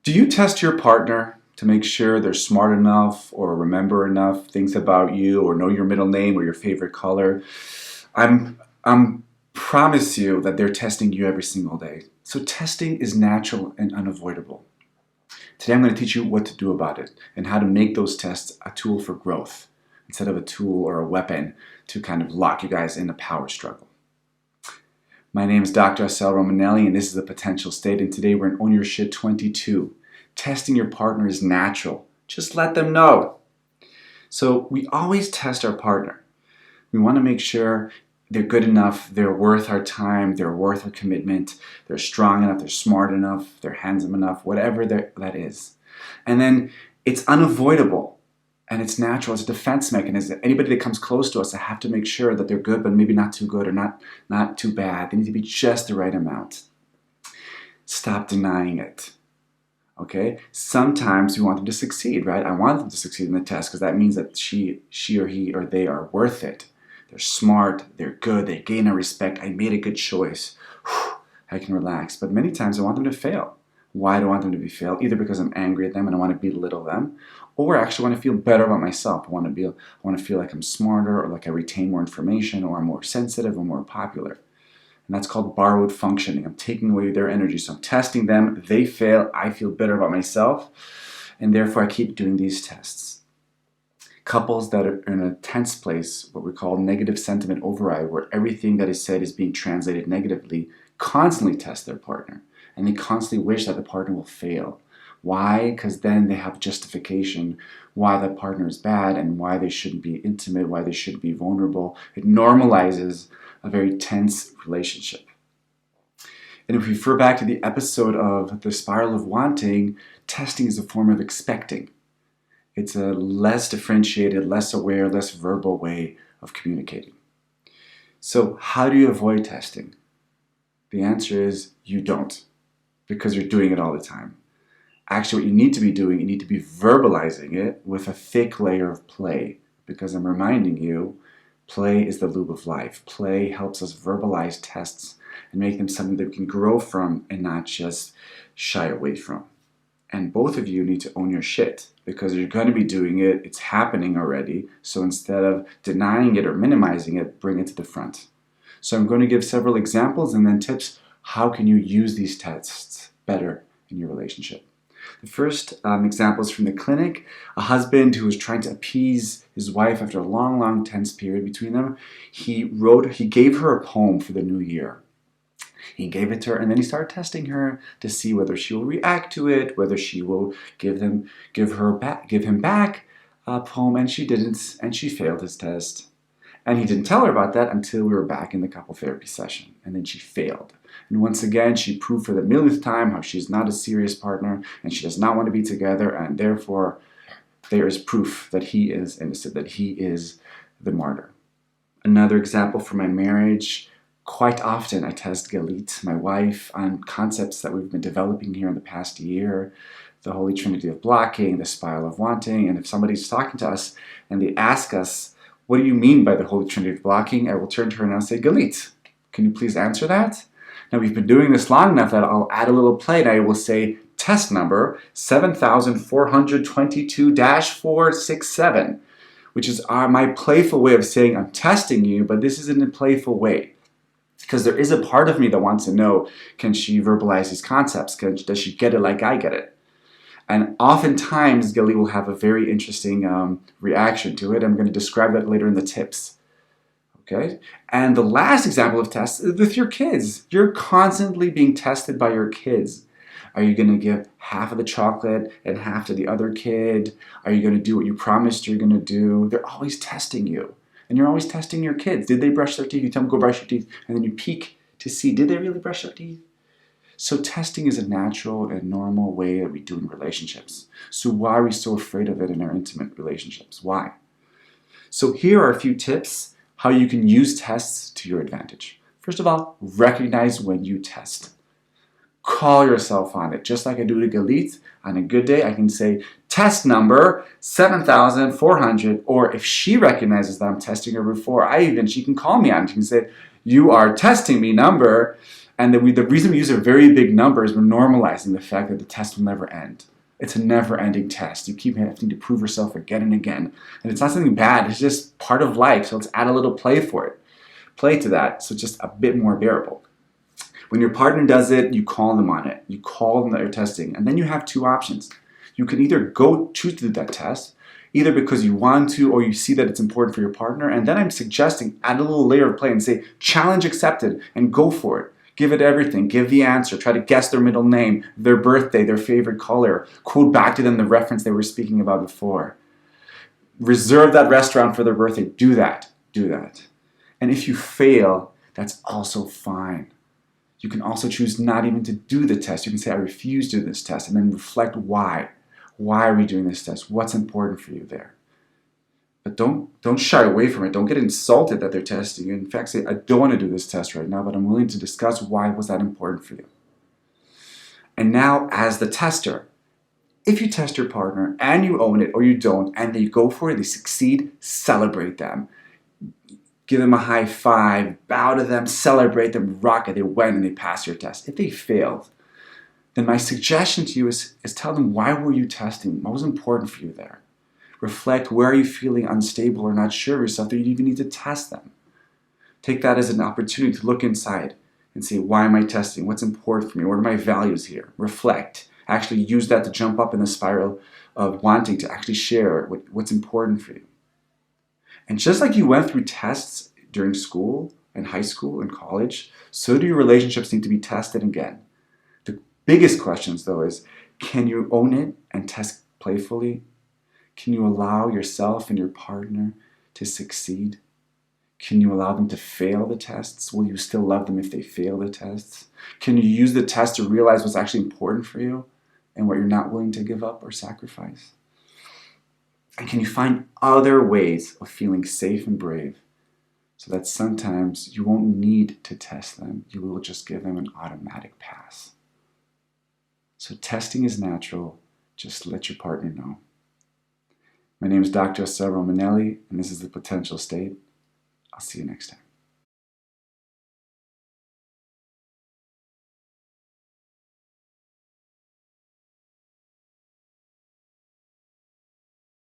Do you test your partner to make sure they're smart enough or remember enough things about you or know your middle name or your favorite color? I'm promise you that they're testing you every single day. So testing is natural and unavoidable. Today I'm going to teach you what to do about it and how to make those tests a tool for growth instead of a tool or a weapon to kind of lock you guys in a power struggle. My name is Dr. Assael Romanelli, and this is the Potential State, and today we're in Own Your Shit 22. Testing your partner is natural. Just let them know. So we always test our partner. We want to make sure they're good enough, they're worth our time, they're worth our commitment, they're strong enough, they're smart enough, they're handsome enough, whatever that is. And then it's unavoidable. And it's natural, it's a defense mechanism. Anybody that comes close to us, I have to make sure that they're good, but maybe not too good or not too bad. They need to be just the right amount. Stop denying it. Okay? Sometimes we want them to succeed, right? I want them to succeed in the test because that means that she or he or they are worth it. They're smart, they're good, they gain our respect. I made a good choice. I can relax. But many times I want them to fail. Why do I want them to fail? Either because I'm angry at them and I want to belittle them, or I actually want to feel better about myself. I want to feel like I'm smarter, or like I retain more information, or I'm more sensitive or more popular. And that's called borrowed functioning. I'm taking away their energy. So I'm testing them. They fail. I feel better about myself. And therefore I keep doing these tests. Couples that are in a tense place, what we call negative sentiment override, where everything that is said is being translated negatively, constantly test their partner. And they constantly wish that the partner will fail. Why? Because then they have justification why that partner is bad and why they shouldn't be intimate, why they shouldn't be vulnerable. It normalizes a very tense relationship. And if we refer back to the episode of the spiral of wanting, testing is a form of expecting. It's a less differentiated, less aware, less verbal way of communicating. So how do you avoid testing? The answer is you don't, because you're doing it all the time. Actually, what you need to be doing, you need to be verbalizing it with a thick layer of play, because I'm reminding you, play is the lube of life. Play helps us verbalize tests and make them something that we can grow from and not just shy away from. And both of you need to own your shit, because you're going to be doing it, it's happening already, so instead of denying it or minimizing it, bring it to the front. So I'm going to give several examples and then tips. How can you use these tests better in your relationship? The first example is from the clinic. A husband who was trying to appease his wife after a long, long tense period between them. He gave her a poem for the new year. He gave it to her, and then he started testing her to see whether she will react to it, whether she will give him back a poem, and she didn't, and she failed his test. And he didn't tell her about that until we were back in the couple therapy session, and then she failed. And once again, she proved for the millionth time how she's not a serious partner, and she does not want to be together, and therefore there is proof that he is innocent, that he is the martyr. Another example from my marriage. Quite often I test Galit, my wife, on concepts that we've been developing here in the past year, the Holy Trinity of blocking, the spiral of wanting, and if somebody's talking to us and they ask us, what do you mean by the Holy Trinity of blocking? I will turn to her and I'll say, Galit, can you please answer that? Now we've been doing this long enough that I'll add a little play and I will say, test number 7422-467, which is my playful way of saying I'm testing you, but this is in a playful way. Because there is a part of me that wants to know, can she verbalize these concepts? Does she get it like I get it? And oftentimes, Gali will have a very interesting reaction to it. I'm going to describe that later in the tips. Okay? And the last example of tests is with your kids. You're constantly being tested by your kids. Are you going to give half of the chocolate and half to the other kid? Are you going to do what you promised you're going to do? They're always testing you. And you're always testing your kids. Did they brush their teeth? You tell them, go brush your teeth. And then you peek to see, did they really brush their teeth? So testing is a natural and normal way that we do in relationships. So why are we so afraid of it in our intimate relationships? Why? So here are a few tips how you can use tests to your advantage. First of all, recognize when you test. Call yourself on it. Just like I do to Galit, on a good day, I can say, test number 7,400, or if she recognizes that I'm testing her before, she can call me on it. She can say, you are testing me number And the reason we use a very big number is we're normalizing the fact that the test will never end. It's a never-ending test. You keep having to prove yourself again and again. And it's not something bad. It's just part of life. So let's add a little play for it. Play to that, so it's just a bit more bearable. When your partner does it, you call them on it. You call them that you're testing. And then you have two options. You can either choose to do that test, either because you want to or you see that it's important for your partner. And then I'm suggesting add a little layer of play and say, challenge accepted, and go for it. Give it everything. Give the answer. Try to guess their middle name, their birthday, their favorite color. Quote back to them the reference they were speaking about before. Reserve that restaurant for their birthday. Do that. Do that. And if you fail, that's also fine. You can also choose not even to do the test. You can say, I refuse to do this test, and then reflect why. Why are we doing this test? What's important for you there? But don't shy away from it. Don't get insulted that they're testing you. In fact, say, I don't want to do this test right now, but I'm willing to discuss why was that important for you. And now, as the tester, if you test your partner and you own it or you don't, and they go for it, they succeed, celebrate them. Give them a high five, bow to them, celebrate them, rock it. They went and they passed your test. If they failed, then my suggestion to you is tell them, why were you testing? What was important for you there? Reflect, where are you feeling unstable or not sure of yourself that you even need to test them? Take that as an opportunity to look inside and say, why am I testing? What's important for me? What are my values here? Reflect. Actually use that to jump up in the spiral of wanting to actually share what's important for you. And just like you went through tests during school and high school and college, so do your relationships need to be tested again. The biggest questions, though, is can you own it and test playfully? Can you allow yourself and your partner to succeed? Can you allow them to fail the tests? Will you still love them if they fail the tests? Can you use the test to realize what's actually important for you and what you're not willing to give up or sacrifice? And can you find other ways of feeling safe and brave so that sometimes you won't need to test them? You will just give them an automatic pass. So testing is natural. Just let your partner know. My name is Dr. Assael Romanelli, and this is The Potential State. I'll see you next time.